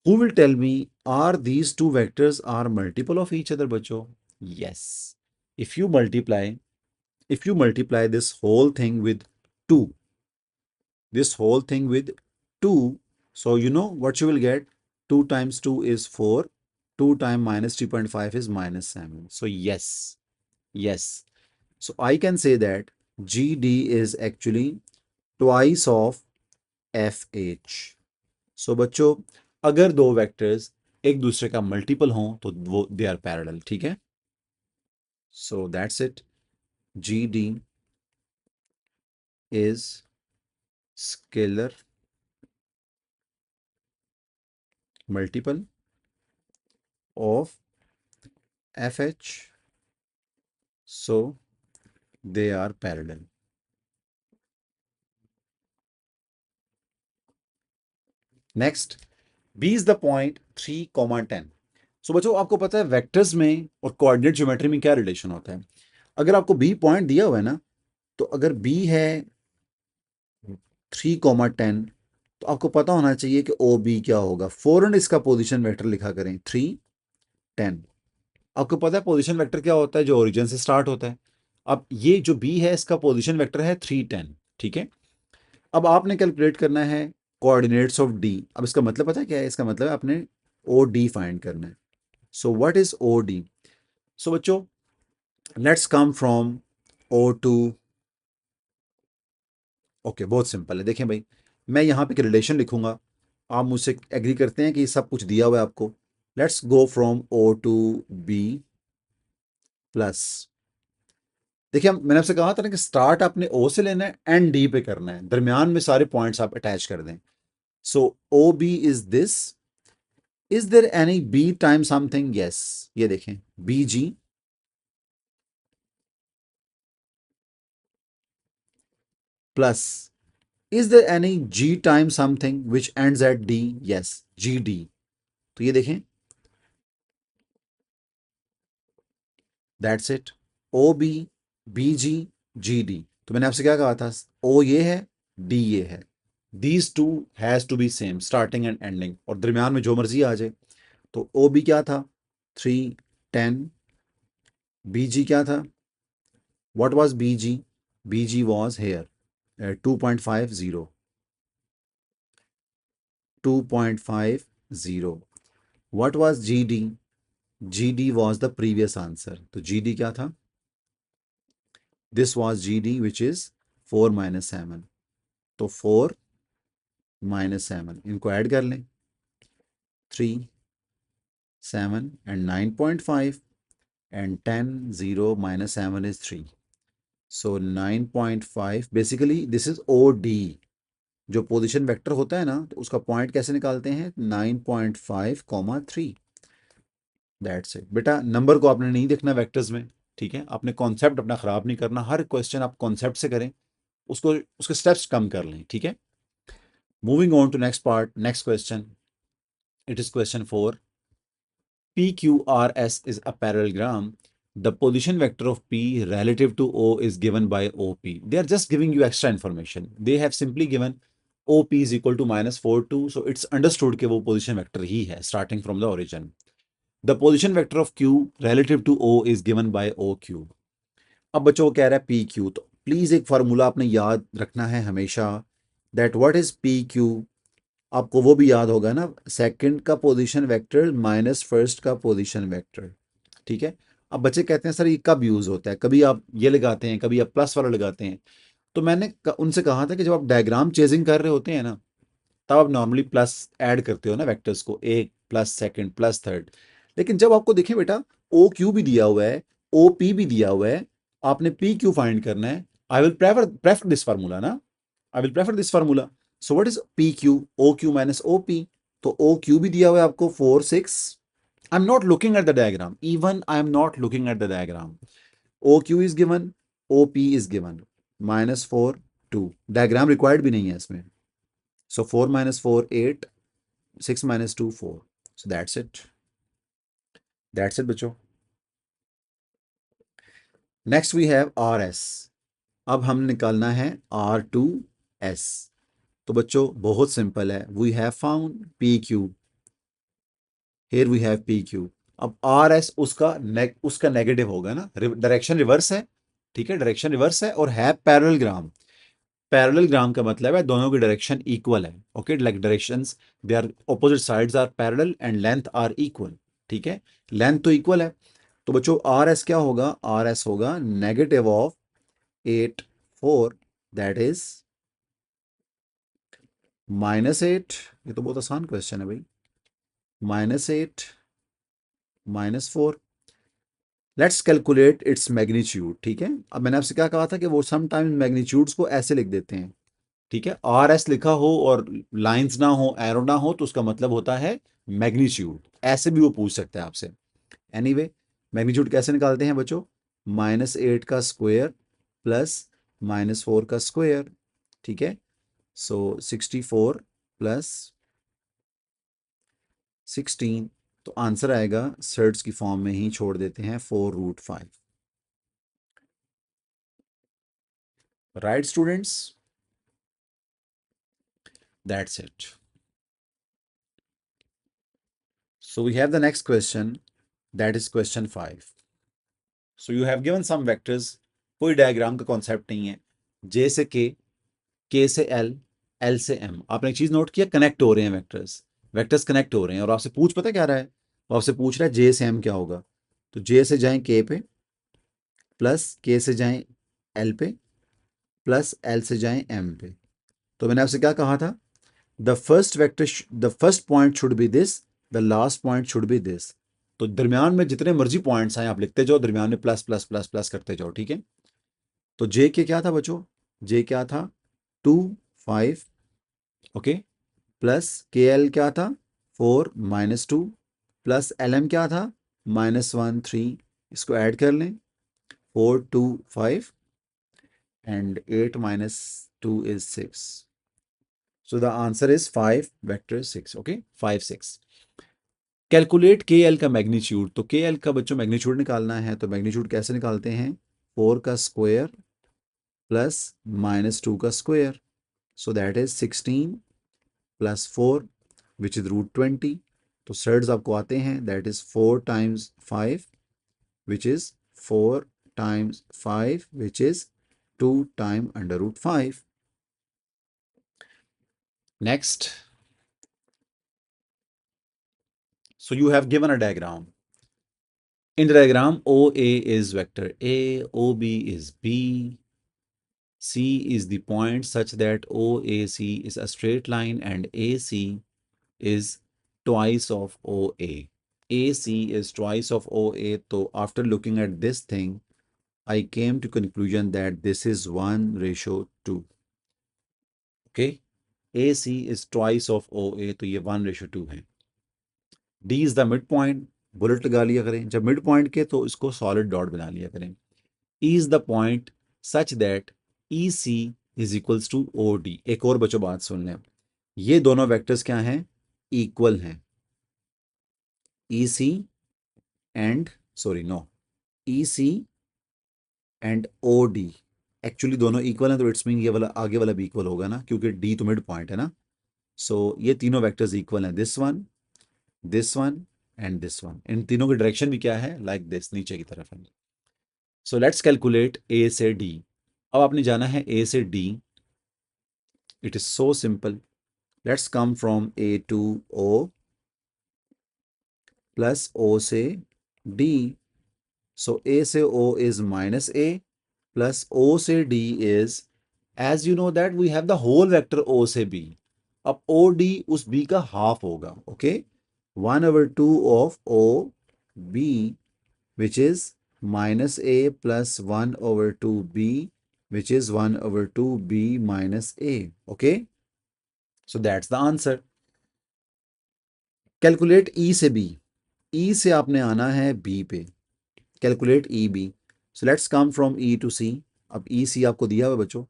Who will tell me, are these two vectors are multiple of each other, बच्चों? Yes. If you multiply this whole thing with 2, so you know what you will get. 2 times 2 is 4. 2 times minus 3.5 is minus 7. So yes. So I can say that GD is actually twice of FH. So बच्चों अगर दो vectors एक दूसरे का multiple हों तो वो they are parallel. ठीक है? So that's it. GD is scalar multiple of FH, so they are parallel. Next, B is the point 3, 10. So बच्चों आपको पता है वेक्टर्स में और कोऑर्डिनेट ज्योमेट्री में क्या रिलेशन होता है. अगर आपको B पॉइंट दिया हुआ है ना, तो अगर B है 3, 10, तो आपको पता होना चाहिए कि OB क्या होगा. फौरन इसका पोजीशन वेक्टर लिखा करें 3, 10. आपको पता है पोजीशन वेक्टर क्या होता है? जो ओरिजिन से स्टार्ट होता है. अब ये जो B है इसका पोजीशन वेक्टर है 3, 10. ठीक है? अब आपने कैलकुलेट करना है कोऑर्डिनेट्स ऑफ डी. अब इसका मतलब पता है क्या है? इसका मतलब है आपने ओ डी फाइंड करना है. So what is O D? So बच्चों let's come from O to. Okay, बहुत सिंपल है. देखें भाई, मैं यहाँ पे एक रिलेशन लिखूंगा. आप मुझसे एग्री करते हैं कि ये सब कुछ दिया हुआ है आपको. Let's go from O to B plus. देखिए मैंने आपसे कहा था ना कि स्टार्ट आपने ओ से लेना है, एंड डी पे करना है, दरमियान में सारे पॉइंट्स आप अटैच कर दें. So O B is this. Is there any B times something? Yes. ये देखें BG plus. Is there any G times something which ends at D? Yes. GD. तो ये देखें, that's it. OB, BG, GD. तो मैंने आपसे क्या कहा था? O ये है, D ये है. These two has to be same, starting and ending. और दरमियान में जो मर्जी आ जाए. तो OB क्या था? 3, 10. BG क्या था? What was BG? BG was here, 2.50. 2.50. What was GD? GD was the previous answer. तो GD क्या था? This was GD, which is 4 minus 7. तो 4 minus 7 इनको ऐड कर लें. 3, 7 and 9.5 and 10. 0 minus 7 is 3. So 9.5. Basically this is OD. जो position vector होता है ना, तो उसका पॉइंट कैसे निकालते हैं? 9.5, 3. That's it. बेटा नंबर को आपने नहीं देखना वेक्टर्स में. ठीक है? आपने कॉन्सेप्ट अपना खराब नहीं करना. हर क्वेश्चन आप कॉन्सेप्ट से करें, उसको उसके स्टेप्स कम कर लें. ठीक है? Moving on to next part, next question. It is question 4. PQRS is a parallelogram. The position vector of P relative to O is given by OP. They are just giving you extra information. They have simply given OP is equal to minus 4, 2. So it's understood कि वो position vector ही है starting from the origin. The position vector of Q relative to O is given by OQ. अब बच्चों को कह रहा है PQ. तो प्लीज एक फार्मूला आपने याद रखना है हमेशा, that what is PQ? आपको वो भी याद होगा ना, सेकंड का पोजीशन वेक्टर माइनस फर्स्ट का पोजीशन वेक्टर। ठीक है। अब बच्चे कहते हैं सर ये कब यूज होता है, कभी आप ये लगाते हैं, कभी आप प्लस वाला लगाते हैं। तो मैंने उनसे कहा था कि जब आप डायग्राम चेजिंग कर रहे होते हैं ना, तब आप नॉर्मली प्लस ऐड करते हो ना वेक्टर्स को, एक प्लस सेकंड प्लस थर्ड। लेकिन जब आपको देखें बेटा, ओ क्यू भी दिया हुआ है, ओ पी भी दिया हुआ है, आपने पी क्यू फाइंड करना है, I will prefer this formula ना, I will prefer this formula. So what is P Q, O Q minus O P. तो ओ क्यू भी दिया हुआ है आपको 4 6। I am not looking at the diagram, even I am not looking at the diagram. O Q is given, O P is given, -4 2, diagram required भी नहीं है इसमें। So 4 minus 4, 8, 6 minus 2, 4. So that's it. That's it, बच्चों. Next we have RS. अब हम निकालना है R2S. तो बच्चों बहुत सिंपल है. We have found PQ. Here we have PQ. अब RS उसका नेगेटिव होगा ना, डायरेक्शन रिवर्स है. ठीक है, डायरेक्शन रिवर्स है और है पैरेललोग्राम. पैरेललोग्राम का मतलब है दोनों की डायरेक्शन इक्वल है. Okay, like directions, they are opposite sides are parallel and length are equal. ठीक है, लेंथ तो इक्वल है. तो बच्चों आर एस क्या होगा, आर एस होगा नेगेटिव ऑफ 8 4, दैट इज -8. ये तो बहुत आसान क्वेश्चन है भाई. -8 -4. Let's calculate its magnitude. ठीक है, अब मैंने आपसे क्या कहा था कि वो समटाइम्स मैग्नीट्यूड्स को ऐसे लिख देते हैं. ठीक है, आर एस लिखा हो और लाइंस ना हो, एरो ना हो, तो उसका मतलब होता है मैग्नीट्यूड. ऐसे भी वो पूछ सकता है आपसे. एनीवे, मैग्नीट्यूड कैसे निकालते हैं बच्चों, -8 का स्क्वायर प्लस -4 का स्क्वायर. ठीक है, सो 64 प्लस 16. तो आंसर आएगा सर्ड्स की फॉर्म में ही छोड़ देते हैं, 4√5. Right students, that's it. So we have the next question, that is question 5. So you have given some vectors. कोई डायग्राम का कॉन्सेप्ट नहीं है. J से K, K से L, L से M. आपने एक चीज नोट किया, कनेक्ट हो रहे हैं वेक्टर्स. वेक्टर्स कनेक्ट हो रहे हैं और आपसे पता क्या रहा है, वो आपसे पूछ रहा है J से M क्या होगा. तो J से जाएं K पे, प्लस K से जाएं L पे, प्लस L से जाएं M पे. तो मैंने आपसे क्या कहा था, the first point should be this, the last point should be this. तो दरमियान में जितने मर्जी पॉइंट्स आए आप लिखते जाओ, दरमियान में प्लस प्लस प्लस प्लस करते जाओ. ठीक है, तो जे के क्या था बच्चों, जे क्या था 2 5. ओके, प्लस के एल क्या था 4 -2, प्लस एल एम क्या था -1 3. इसको ऐड कर लें, 4 2 5 and 8 -2 is 6. So the answer is 5 vector 6. Okay, 5 6. Calculate के एल का मैग्नीट्यूड. तो के एल का बच्चों मैग्नीट्यूड निकालना है, तो मैग्नीट्यूड कैसे निकालते हैं, 4 का स्क्वायर प्लस -2 का square. So that is 16 plus 4 which is √20. तो सर्ड्स आपको आते हैं, that is 4 times 5 which is 4 times 5 which is 2 time √5. Next, so you have given a diagram. In the diagram, OA is vector A, OB is B, C is the point such that OAC is a straight line and AC is twice of OA. AC is twice of OA. So after looking at this thing, I came to conclusion that this is 1:2. Okay, AC is twice of OA, तो ये 1:2 है. D is the midpoint. Bullet लगा लिया करें जब mid point के, तो इसको सॉलिड डॉट बना लिया करें. E is the point such that EC is equals to OD. एक और बच्चों बात सुन लें, ये दोनों वेक्टर्स क्या हैं, इक्वल हैं. EC and sorry no EC and OD actually दोनों इक्वल हैं, तो इट्स मीन ये वाला आगे वाला भी इक्वल होगा ना, क्योंकि D तो मिड पॉइंट है ना. सो ये तीनों वेक्टर्स इक्वल हैं, this one and this one. इन तीनों की डायरेक्शन भी क्या है, लाइक दिस, नीचे की तरफ है. सो लेट्स कैलकुलेट ए से डी. अब आपने जाना है ए से D. It is so simple. Let's come from A to O plus O से डी. सो ए से O is minus A plus O से D is, as you know that we have the whole vector O से B. अब O D उस B का half होगा. Okay, 1/2 of O B which is minus a plus 1/2 b, which is 1/2 b minus a. Okay, so that's the answer. Calculate e से b. e से आपने आना है b पे. Calculate e b. So let's come from e to c. अब e c आपको दिया हुआ बच्चों,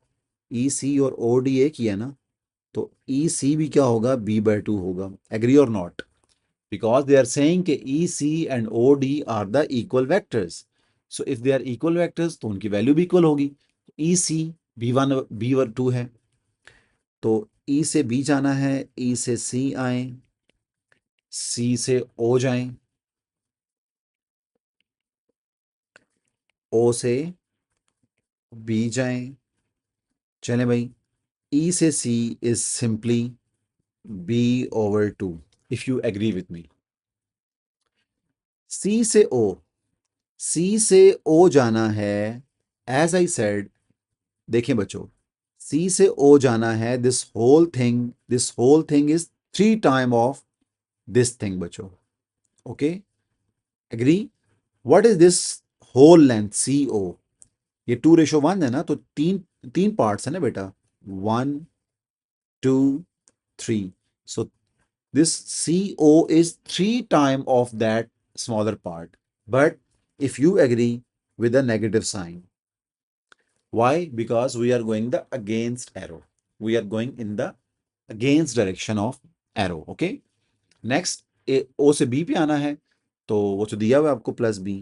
e c और o d एक ही है ना, तो e c भी क्या होगा, b/2 होगा. Agree or not? because they are saying कि EC and OD are the equal vectors. So if they are equal vectors तो उनकी वैल्यू भी इक्वल होगी. EC B1 B2 है, तो E से B जाना है, E से C आए, C से O जाएं, O से B जाएं. चलें भाई, E से C is simply B/2 if you agree with me. C से O, C से O जाना है, as I said, देखें बच्चों, C से O जाना है, this whole thing is 3 time of this thing बच्चों. Okay, agree? What is this whole length CO? ये 2:1 है ना, तो तीन तीन पार्ट्स है ना बेटा, 1 2 3. सो this CO is 3 time of that smaller part. But if you agree with the negative sign, why? Because we are going the against arrow. We are going in the against direction of arrow. Okay. Next, O से B पे आना है, तो वो तो दिया हुआ है आपको plus B.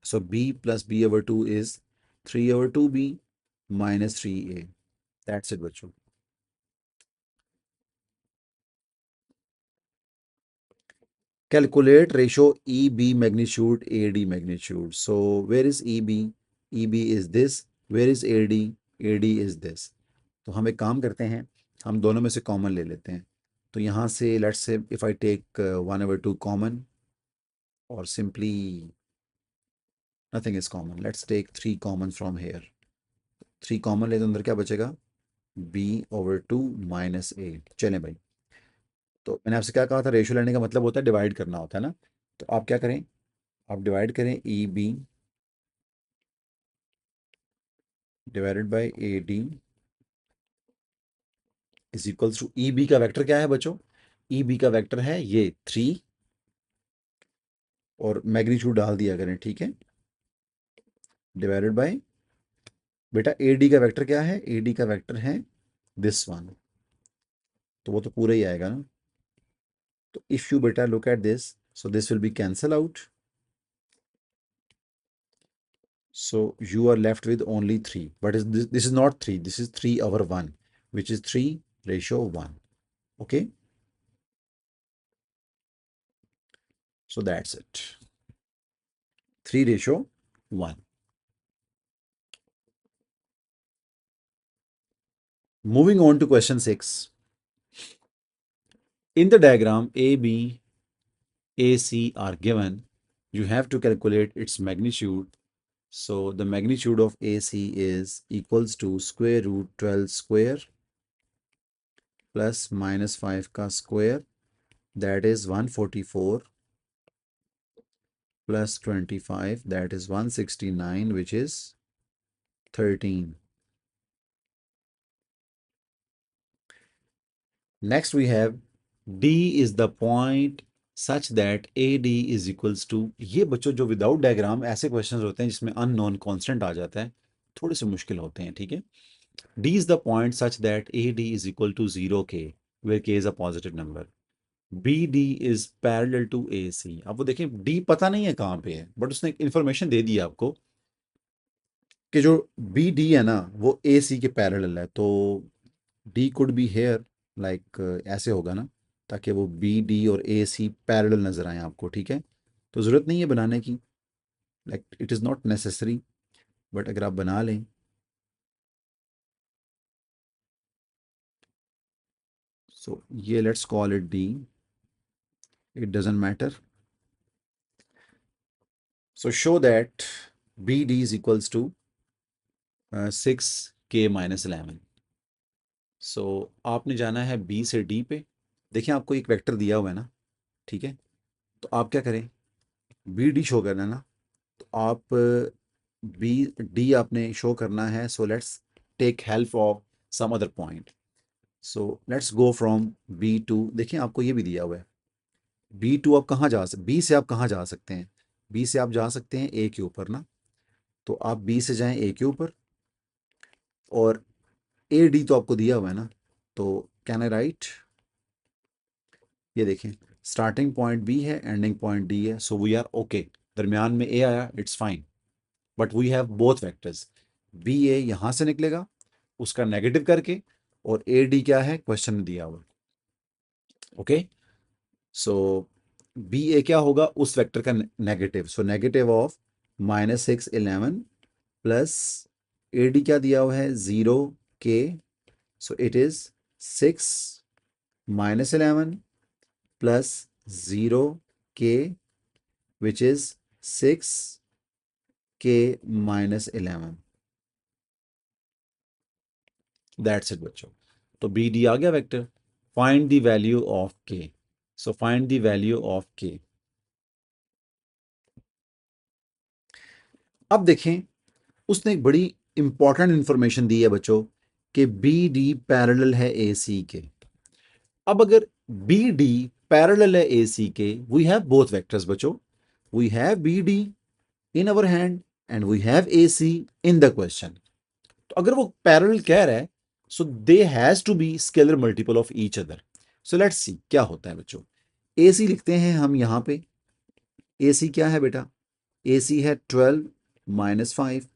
So B plus B/2 is 3/2B minus 3A. That's it बच्चों. Calculate ratio EB magnitude AD magnitude. So where is EB? EB is this. Where is AD? AD is this. तो हम एक काम करते हैं, हम दोनों में से कॉमन ले लेते हैं. तो यहाँ से let's say if I take 1/2 common, और simply nothing is common. Let's take 3 common from here. 3 common ले तो अंदर क्या बचेगा, B/2 माइनस ए. चलें भाई, तो मैंने आपसे क्या कहा था, रेशियो लेने का मतलब होता है डिवाइड करना होता है ना. तो आप क्या करें, आप डिवाइड करें EB divided by AD is equals to, EB का वेक्टर क्या है बच्चों, EB का वेक्टर है ये 3, और मैग्नीट्यूड डाल दिया करें, ठीक है, डिवाइडेड बाय, बेटा AD का वेक्टर क्या है, AD का वेक्टर है दिस वन, तो वो तो पूरा ही आएगा ना. तो इफ यू बेटा look at this, so this will be cancel out. So you are left with only 3. But this is not 3. This is 3/1, which is 3:1. Okay. So that's it. 3:1. Moving on to question 6. In the diagram A, B, A, C are given. You have to calculate its magnitude. So the magnitude of AC is equals to square root 12 square plus minus 5 का square, that is 144, plus 25, that is 169, which is 13. Next we have D is the point such that AD is equals to, ये बच्चों जो without diagram ऐसे questions होते हैं जिसमें unknown constant आ जाता है, थोड़े से मुश्किल होते हैं, ठीक है. D is the point such that AD is equal to 0K, where K is a positive number. BD is parallel to AC. अब वो देखें D पता नहीं है कहाँ पे है, बट उसने इंफॉर्मेशन दे दी आपको कि जो BD है ना वो AC के पैरेलल है, तो D could be here, like ऐसे होगा ना, ताकि वो BD और AC पैरेलल नज़र आए आपको, ठीक है. तो ज़रूरत नहीं है बनाने की, like it is not necessary, but अगर आप बना लें सो ये let's call it D, it doesn't matter. So show that B D is equals to 6k-11. So आपने जाना है बी से डी पे. देखिए आपको एक वेक्टर दिया हुआ है ना, ठीक है. तो आप क्या करें, बी डी शो करना है ना, तो आप बी डी आपने शो करना है. So let's take help of some other point. So let's go from B to. देखिए आपको ये भी दिया हुआ है बी टू. आप कहाँ जा सकते, बी से आप कहाँ जा सकते हैं, बी से आप जा सकते हैं ए के ऊपर ना. तो आप बी से जाएं ए के ऊपर, और ए डी तो आपको दिया हुआ है ना. तो कैन आई राइट, ये देखें स्टार्टिंग पॉइंट बी है, एंडिंग पॉइंट डी है. So we are okay. दरमियान में ए आया, it's fine. But we have both vectors. B A यहाँ से निकलेगा उसका नेगेटिव करके, और ए डी क्या है क्वेश्चन में दिया हुआ. ओके. सो बी ए क्या होगा उस वेक्टर का negative. So negative of -6 11 plus A D क्या दिया हुआ है 0k. So it is 6-11 plus 0k which is 6k-11. That's it बच्चों. तो बी डी आ गया vector. Find the value of K. So find the value of K. अब देखें उसने एक बड़ी इंपॉर्टेंट इंफॉर्मेशन दी है बच्चों कि बी डी पैरेलल है ए सी के. अब अगर बी डी पैरेलल है ए सी के, वी हैव बोथ वेक्टर्स बच्चों. We have B D in our hand and we have A C in the question. तो अगर वो पैरेलल कह रहा है, so they has to be scalar multiple of each other. So let's see क्या होता है बच्चों. ए सी लिखते हैं हम यहां पे. ए सी क्या है बेटा, ए सी है 12-5.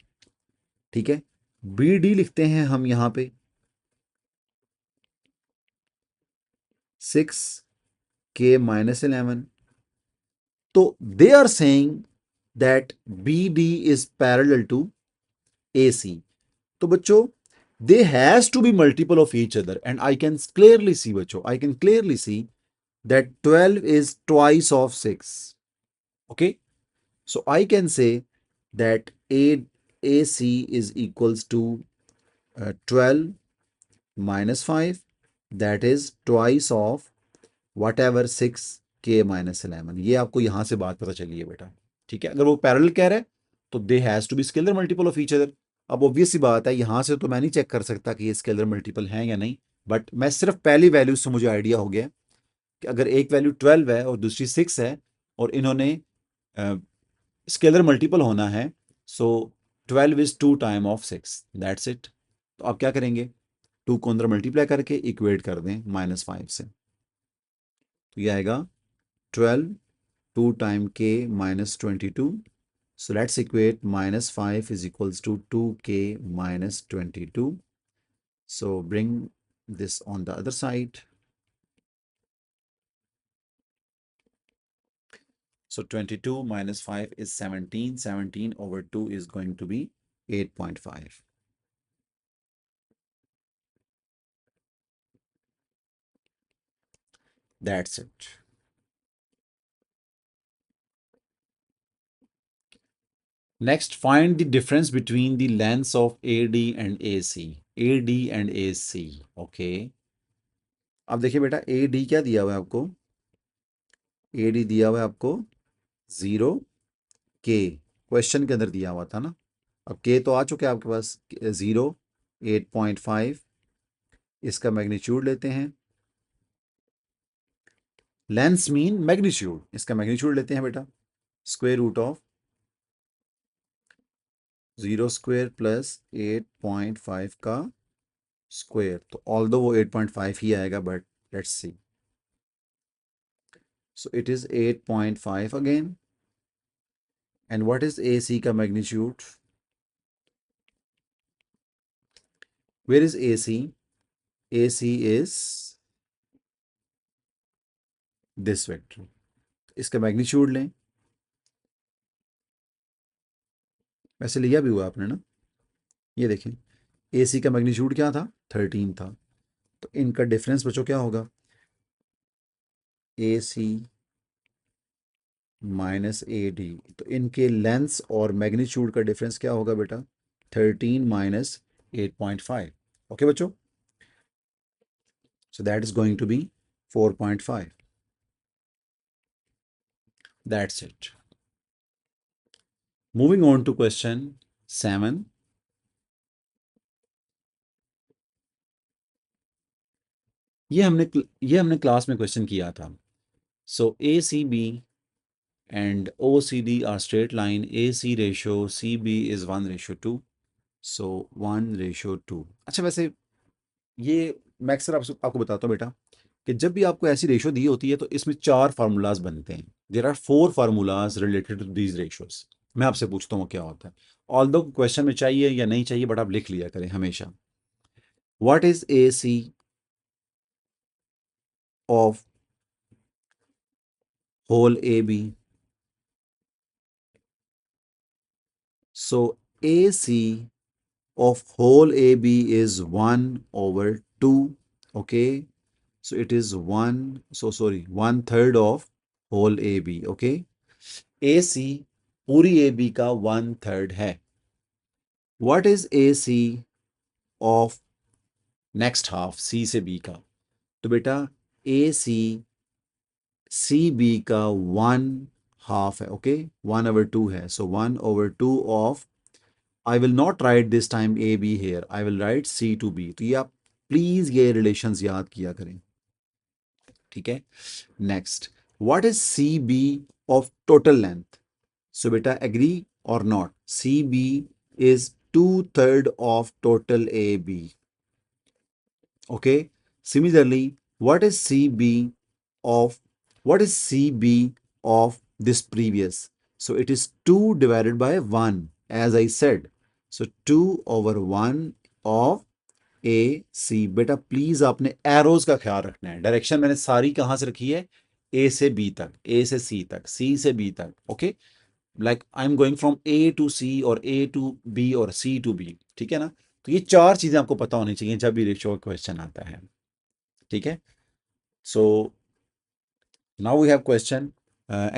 ठीक है. बी डी लिखते हैं हम यहां पे 6k-11. तो they are saying that B D is parallel to A C. तो बच्चों they has to be multiple of each other. And I can clearly see बच्चों, I can clearly see that 12 is twice of 6. Okay, so I can say that AC is equals to 12 minus 5, that is twice of whatever 6k-11. ये आपको यहां से बात पता चली है बेटा. ठीक है. अगर वो पैरेलल कह रहा है तो they has to be scalar multiple of each other. अब ऑब्वियस सी बात है, यहां से तो मैं नहीं चेक कर सकता कि ये स्केलर मल्टीपल हैं या नहीं, बट मैं सिर्फ पहली वैल्यू से मुझे आइडिया हो गया कि अगर एक वैल्यू 12 है और दूसरी 6 है और इन्होंने स्केलर मल्टीपल होना है, सो 12 is 2 time of 6. That's it. तो आप क्या करेंगे, 2 को अंदर मल्टीप्लाई करके इक्वेट कर दें -5 से. तो ये आएगा 12 2 time k -22. So let's equate -5 is equals to 2k -22. So bring this on the other side. So 22 minus 5 is 17. 17 over 2 is going to be 8.5. That's it. Next, find the difference between the lengths of AD and AC. AD and AC. Okay. अब देखिए बेटा AD क्या दिया हुआ है आपको, AD दिया हुआ है आपको 0k. क्वेश्चन के अंदर दिया हुआ था ना. अब k तो आ चुके हैं आपके पास. 0 8.5. इसका मैग्नीट्यूड लेते हैं. लेंस मीन मैग्नीट्यूड, इसका मैग्नीट्यूड लेते हैं बेटा. Square root of 0 square plus 8.5 का स्क्वायर. तो ऑल्दो वो 8.5 ही आएगा, but let's see. So it is 8.5 again. And what is AC का magnitude, where is AC? AC is this vector. इसका मैग्नीट्यूड लें. वैसे लिया भी हुआ आपने ना. ये देखें AC का मैग्नीट्यूड क्या था, 13 था. तो इनका डिफरेंस बच्चों क्या होगा, ए सी माइनस ए डी। तो इनके लेंथ्स और मैग्नीट्यूड का डिफरेंस क्या होगा बेटा, 13 माइनस 8.5। ओके बच्चों, so that is going to be 4.5. That's it. Moving on to question 7. ये हमने क्लास में क्वेश्चन किया था। So A C B and O C D are straight line, A C ratio C B is 1:2, so 1:2। अच्छा वैसे ये मैं अक्सर आपको बताता हूँ बेटा कि जब भी आपको ऐसी रेशो दी होती है तो इसमें 4 फार्मूलाज बनते हैं। There are 4 formulas related to these ratios. मैं आपसे पूछता हूँ क्या होता है, ऑल्दो क्वेश्चन में चाहिए या नहीं चाहिए बट आप लिख लिया करें हमेशा। What is A C of whole A B? So AC of whole AB is 1/2. Okay. So it is 1/3 of whole AB. Okay. AC पूरी AB का 1/3 है। What is AC of next half C से B का? तो बेटा AC CB का 1/2 है। Okay, 1/2 है। So 1/2 of, I will not write this time A B here. I will write C to B. तो ये आप प्लीज ये रिलेशंस याद किया करें, ठीक है। Next, what is C B of total length? So बेटा agree or not, C B is 2/3 of total A B. Okay, similarly what is C B of, what is CB of this previous? So it is 2 divided by 1, as I said. So 2/1 of AC। बेटा please आपने arrows का ख्याल रखना है। Direction मैंने सारी कहां से रखी है, ए से बी तक, ए से सी तक, सी से बी तक। Okay, like I am going from A to C और ए टू बी और सी टू बी, ठीक है ना। तो ये 4 चीजें आपको पता होनी चाहिए जब भी रेशियो का क्वेश्चन आता है, ठीक है। सो now we have question,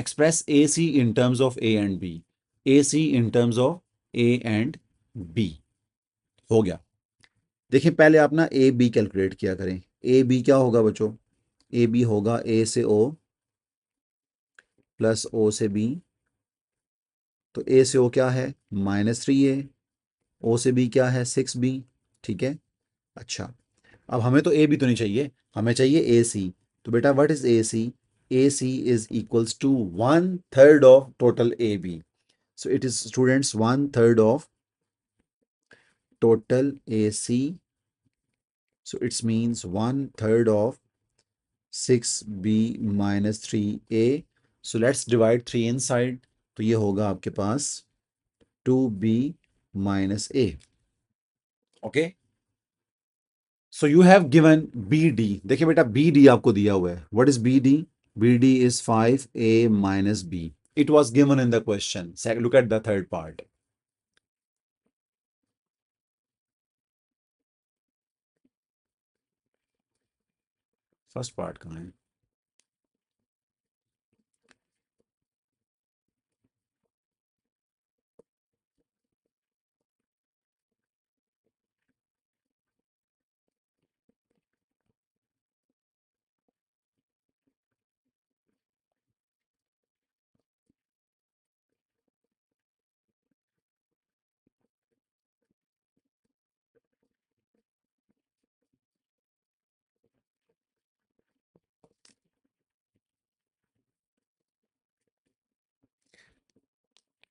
express AC in terms of A and B, AC in terms of A and B। हो गया। देखिए पहले आप ना ए बी कैलकुलेट किया करें। ए बी क्या होगा बच्चों, ए बी होगा ए से ओ प्लस ओ से बी। तो ए से ओ क्या है, -3A। ओ से बी क्या है, 6B। ठीक है। अच्छा, अब हमें तो ए बी तो नहीं चाहिए, हमें चाहिए ए सी। तो बेटा what is A C? A C is equals to 1/3 of total A B. So it is students 1/3 of total AC. So it means 1/3 of 6B minus 3A. So let's divide 3 inside. तो ये होगा आपके पास 2B minus A. Okay. So you have given BD. देखिए बेटा BD आपको दिया हुआ है. What is BD? BD is 5A minus B. It was given in the question. Look at the third part. First part कहाँ है?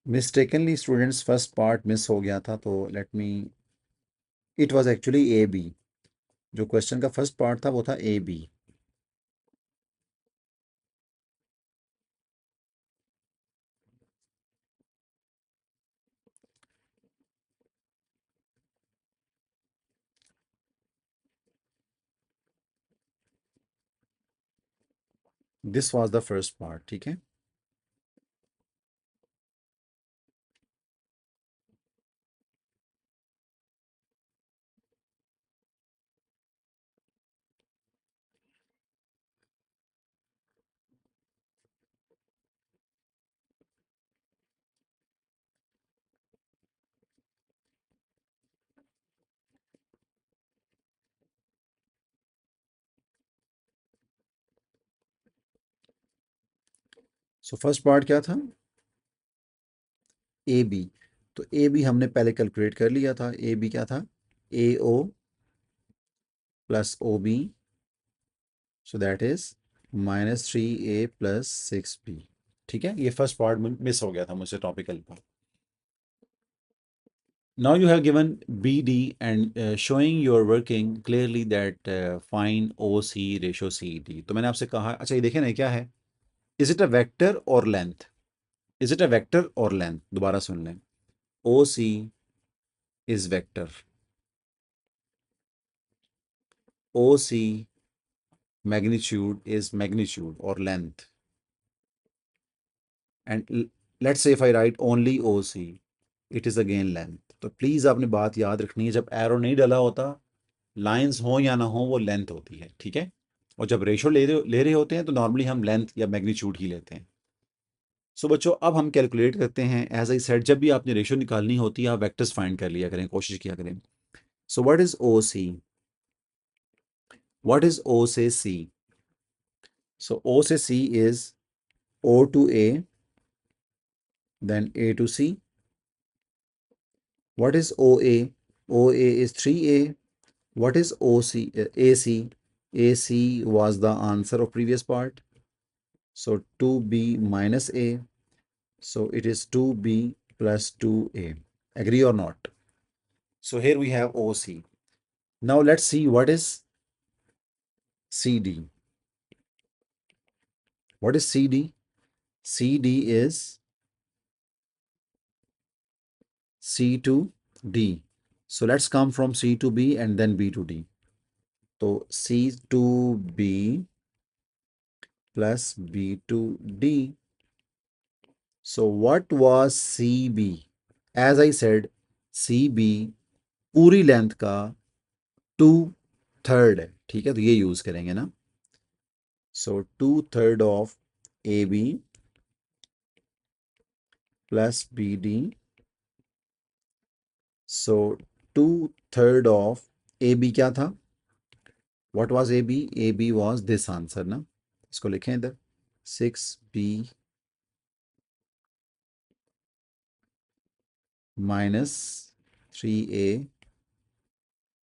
Mistakenly students first part miss हो गया था, तो let me, it was actually A B. जो question का first part था वो था ए बी। This was the first part, ठीक है। सो फर्स्ट पार्ट क्या था, ए बी। तो ए बी हमने पहले कैलकुलेट कर लिया था। ए बी क्या था, A O plus O B, so that is -3a plus 6b। ठीक है, ये फर्स्ट पार्ट मिस हो गया था मुझसे टॉपिकल पर। Now you have given BD and showing your working clearly that find OC ratio CD। तो मैंने आपसे कहा, अच्छा ये देखें ना, ये क्या है, इज इट अ वेक्टर और length, is it a vector और लेंथ, दोबारा सुन लें, OC is vector, OC magnitude is magnitude or length, and let's say if I write only OC, it is again length। तो please आपने बात याद रखनी है, जब एरो नहीं डला होता, लाइंस हो या ना हो, वो लेंथ होती है, ठीक है। और जब रेशो ले रहे होते हैं तो नॉर्मली हम लेंथ या मैग्नीट्यूड ही लेते हैं। सो बच्चों, अब हम कैलकुलेट करते हैं। एज आई सेड, जब भी आपने रेशो निकालनी होती है, आप वेक्टर्स फाइंड कर लिया करें, कोशिश किया करें। So what is O C, what is O से सी? सो ओ से C is O to A, then A to C. What is OA? OA is 3A. What is OC? AC? AC was the answer of previous part. So 2B minus A. So it is 2B plus 2A. Agree or not? So here we have OC. Now let's see what is CD. What is CD? CD is C to D. So let's come from C to B and then B to D. So C to B plus B to D. So what was CB? As I said, CB पूरी length का 2/3 है, ठीक है, तो ये use करेंगे ना। So 2/3 of A B plus B D. So 2/3 of A B क्या था, what was A B? A B was this answer ना, इसको लिखें इधर, 6b minus 3a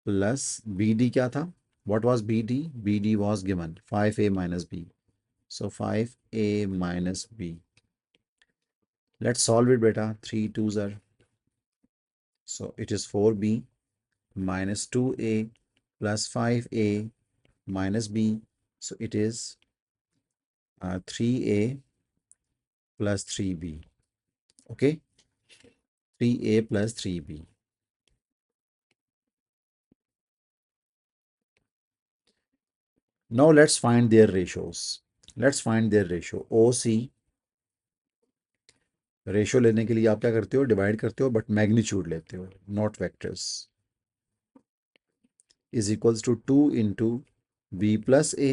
plus B D क्या था, what was B D? B D was given 5a minus b, so 5a minus b। Let's solve it beta, 3 2s are, so it is 4b minus 2a plus 5a minus b, so it is 3a plus 3b, okay, 3a plus 3b। Now let's find their ratios, let's find their ratio। OC ratio लेने के लिए आप क्या करते हो, divide करते हो, but magnitude लेते हो, not vectors. Is equals to 2 into B plus A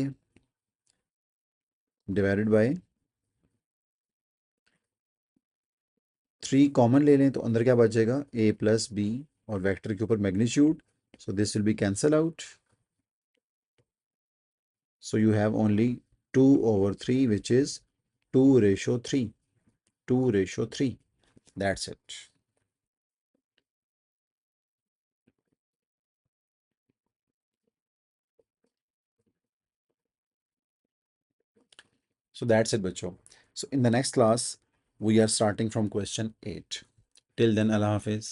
divided by 3 common ले लें तो अंदर क्या बचेगा, ए प्लस बी, और वेक्टर के ऊपर magnitude, so this will be cancel out. So you have only 2/3 which is 2:3, 2:3, that's it. So that's it, बच्चों। So in the next class, we are starting from question 8. Till then, Allah Hafiz.